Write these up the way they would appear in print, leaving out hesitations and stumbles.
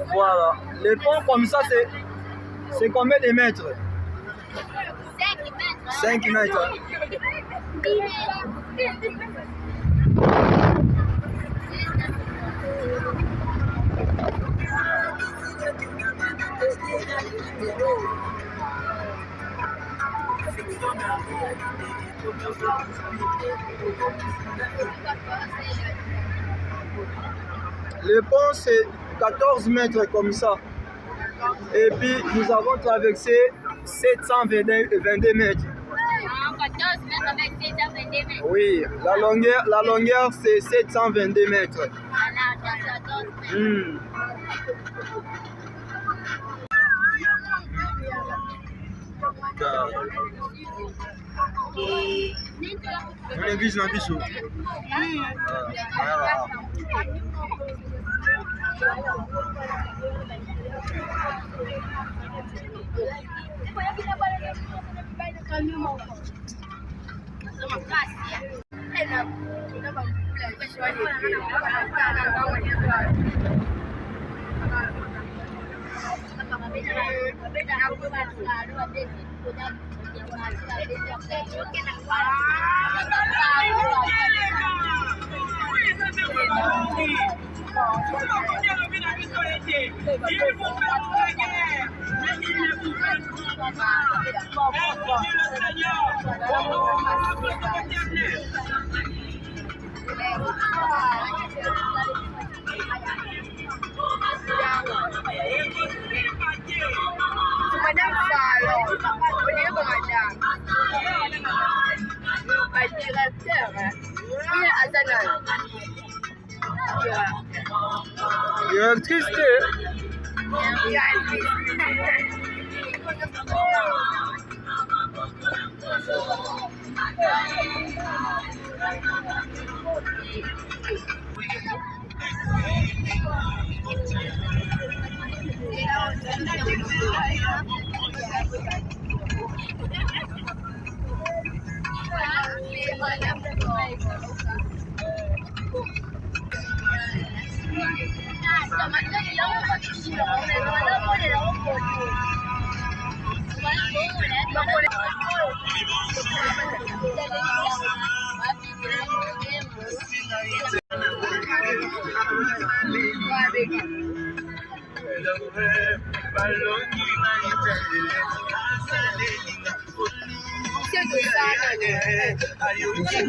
Voilà. Les ponts comme ça, c'est combien de mètres? 5 mètres. Le pont c'est 14 mètres comme ça. Et puis nous avons traversé 722 mètres. 14 mètres avec 722 mètres. Oui, la longueur c'est 722 mètres. Voilà, 14 mètres. On est vite dans le bichot. Madame Falo, au lieu de madame, ma directeur, oui, Azanal. Électricité.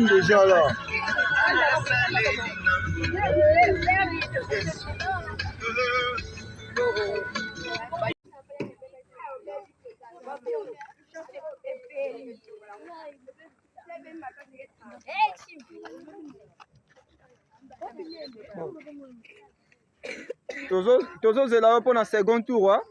Déjà là. Tozo c'est là pour un second tour. Hein?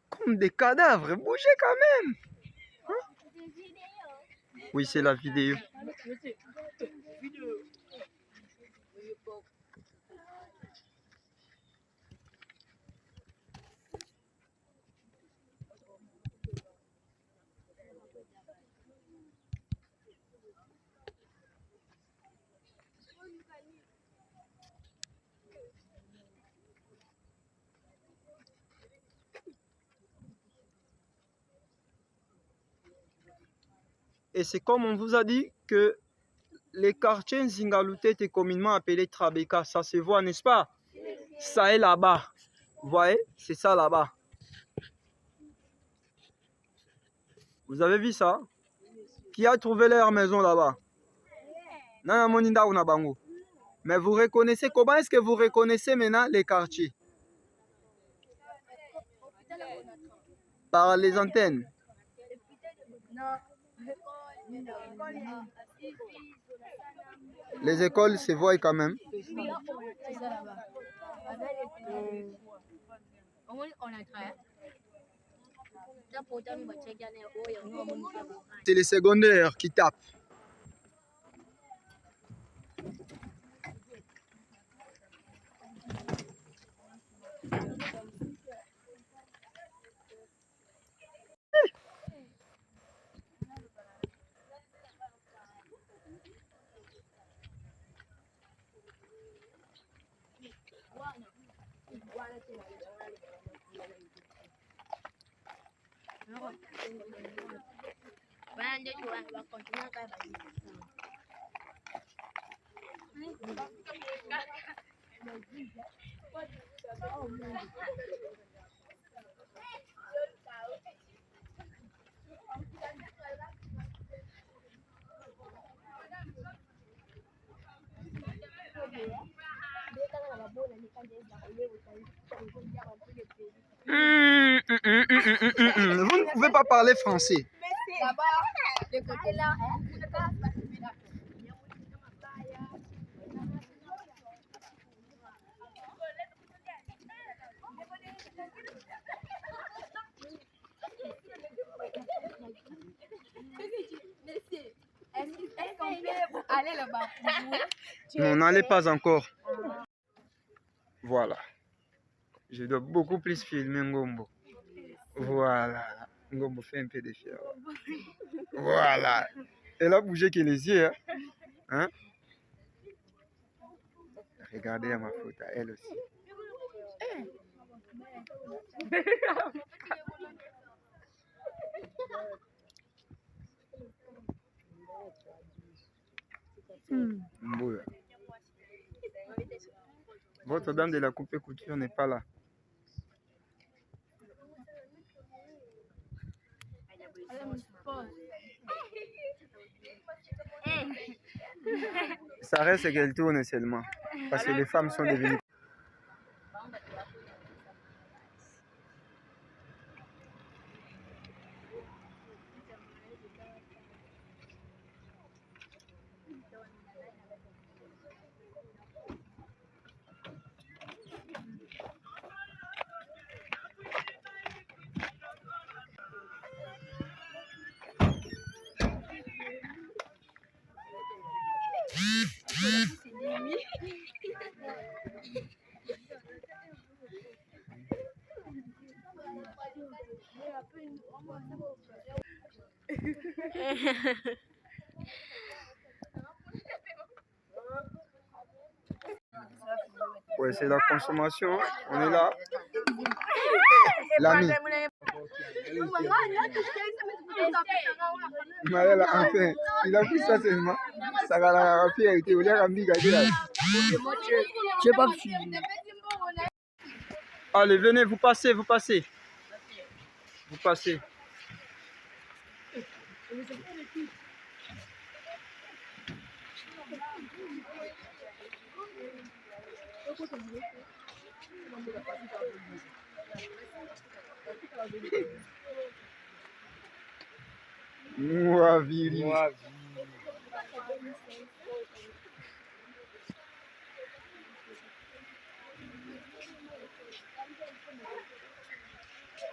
Comme des cadavres, bougez quand même. Hein? Oui, c'est la vidéo. Et c'est comme on vous a dit que les quartiers Nzingaluta étaient communément appelés Trabeka. Ça se voit, n'est-ce pas? Ça est là-bas. Vous voyez? C'est ça là-bas. Vous avez vu ça? Qui a trouvé leur maison là-bas? Mais vous reconnaissez, comment est-ce que vous reconnaissez maintenant les quartiers? Par les antennes. Les écoles se voient quand même. C'est les secondaires qui tapent. Vous ne pouvez pas parler français. Là-bas, de côté là, est-ce qu'on peut aller là-bas? Non, n'allez pas encore. Voilà. Je dois beaucoup plus filmer Ngombo. Voilà. Ngombo fait un peu de fier. Voilà. Elle a bougé que les yeux. Hein? Regardez à ma photo, elle aussi. Mbouya. Votre dame de la coupe et couture n'est pas là. Ça reste qu'elle tourne seulement. Parce que les femmes sont devenues. Ouais, c'est la consommation. On est là. L'ami. Malala, enfin, il a pris ça seulement. Ça va la rappeler, il était au l'air ambigu. Je n'ai pas filmé. Allez, venez, vous passez, vous passez. Vous passez. Mouaviri.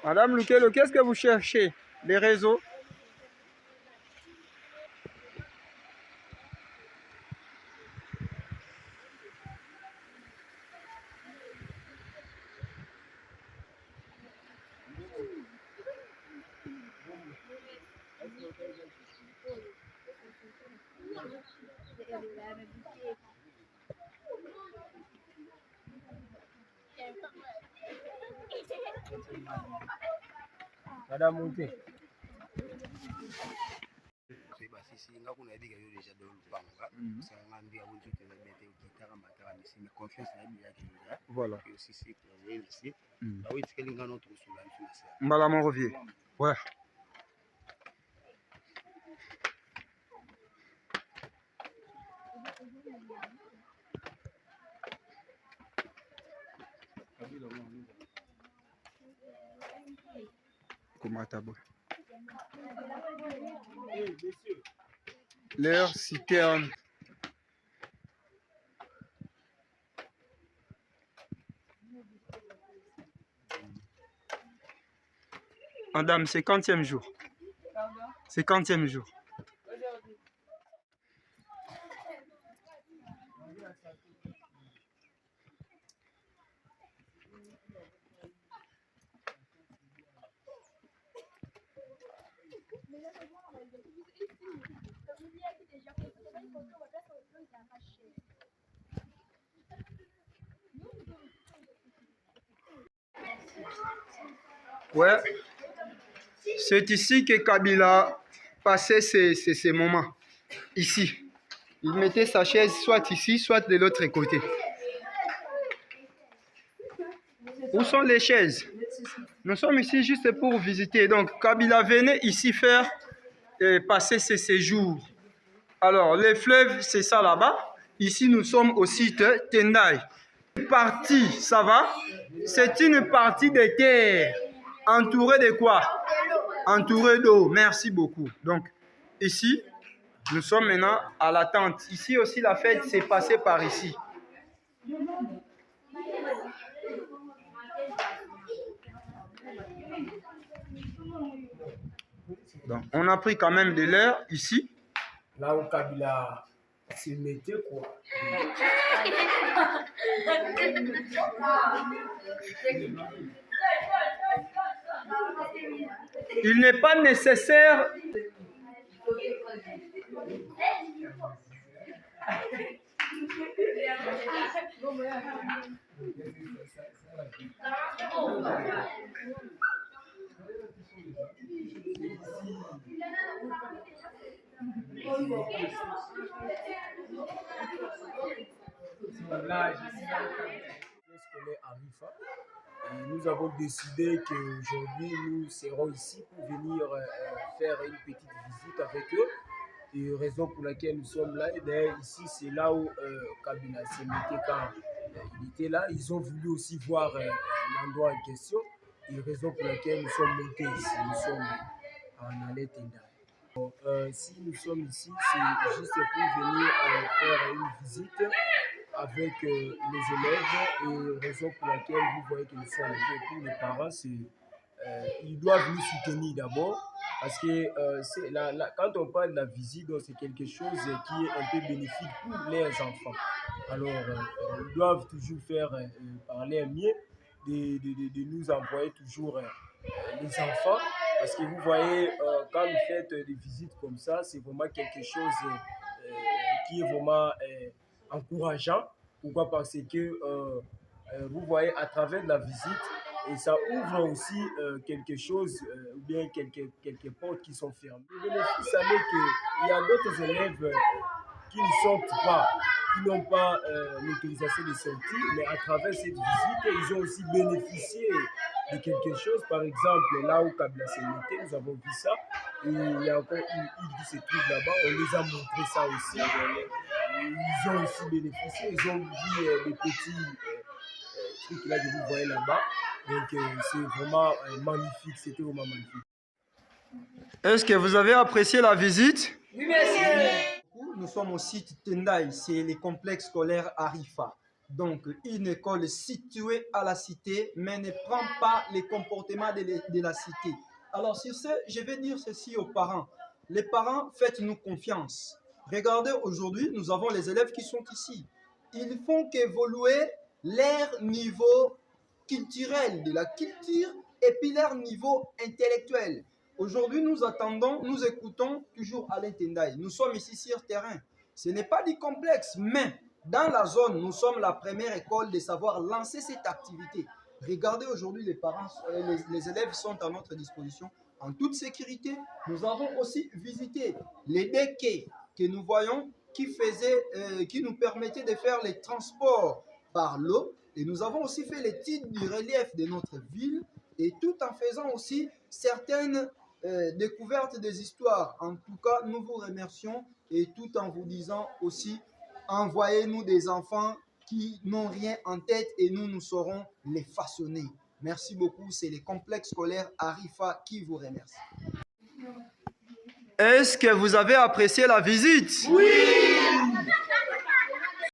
Madame Lukelo, qu'est-ce que vous cherchez? Les réseaux? Madame Monté. Voilà. Mbala revient. Ouais. Leur citerne. Madame, 50e jour. 50e jour. Ouais. C'est ici que Kabila passait ses moments. Ici. Il mettait sa chaise soit ici, soit de l'autre côté. Où sont les chaises? Nous sommes ici juste pour visiter. Donc, Kabila venait ici faire passer ses séjours. Alors, les fleuves, c'est ça là-bas. Ici, nous sommes au site Tendai. Une partie, ça va? C'est une partie de terre. Entourée de quoi? Entourée d'eau. Merci beaucoup. Donc, ici, nous sommes maintenant à la tente. Ici aussi, la fête s'est passée par ici. Donc, on a pris quand même de l'air ici. Là où Kabila se mettait, quoi. Il n'est pas nécessaire. Nous avons décidé qu'aujourd'hui nous serons ici pour venir faire une petite visite avec eux. Et raison pour laquelle nous sommes là, et d'ailleurs ici c'est là où Kabila s'est mettait quand il était là. Ils ont voulu aussi voir l'endroit en question. Et raison pour laquelle nous sommes montés ici. Nous sommes en Allée Tendai. Si nous sommes ici, c'est juste pour venir faire une visite avec les élèves, et raison pour laquelle vous voyez que nous sommes là. Pour les parents, ils doivent nous soutenir d'abord, parce que quand on parle de la visite, c'est quelque chose qui est un peu bénéfique pour les enfants. Alors, ils doivent toujours faire parler mieux de nous envoyer toujours les enfants, parce que vous voyez, quand vous faites des visites comme ça, c'est vraiment quelque chose qui est vraiment encourageant. Pourquoi? Parce que vous voyez, à travers la visite, et ça ouvre aussi quelque chose, ou bien quelques portes qui sont fermées. Vous savez qu'il y a d'autres élèves qui ne sortent pas, qui n'ont pas l'autorisation de sortir, mais à travers cette visite, ils ont aussi bénéficié de quelque chose. Par exemple, là où Kabila s'est metté, nous avons vu ça, et il y a encore une île qui se trouve là-bas, on les a montré ça aussi. Ils ont aussi bénéficié, ils ont vu des petits trucs là que vous voyez là-bas. Donc c'est vraiment magnifique, c'était vraiment magnifique. Est-ce que vous avez apprécié la visite? Oui, monsieur. Nous sommes au site Tendai, c'est le complexe scolaire Arifa. Donc, une école située à la cité, mais ne prend pas les comportements de la cité. Alors, sur ce, je vais dire ceci aux parents. Les parents, faites-nous confiance. Regardez, aujourd'hui, nous avons les élèves qui sont ici. Ils font qu'évoluer leur niveau culturel, de la culture, et puis leur niveau intellectuel. Aujourd'hui, nous attendons, nous écoutons toujours Alain Tendai. Nous sommes ici sur terrain. Ce n'est pas du complexe, mais dans la zone, nous sommes la première école de savoir lancer cette activité. Regardez aujourd'hui, les parents, les élèves sont à notre disposition en toute sécurité. Nous avons aussi visité les deux quais que nous voyons qui nous permettaient de faire les transports par l'eau. Et nous avons aussi fait l'étude du relief de notre ville, et tout en faisant aussi certaines découvertes des histoires. En tout cas, nous vous remercions, et tout en vous disant aussi, envoyez-nous des enfants qui n'ont rien en tête, et nous saurons les façonner. Merci beaucoup, c'est le complexe scolaire Arifa qui vous remercie. Est-ce que vous avez apprécié la visite? Oui.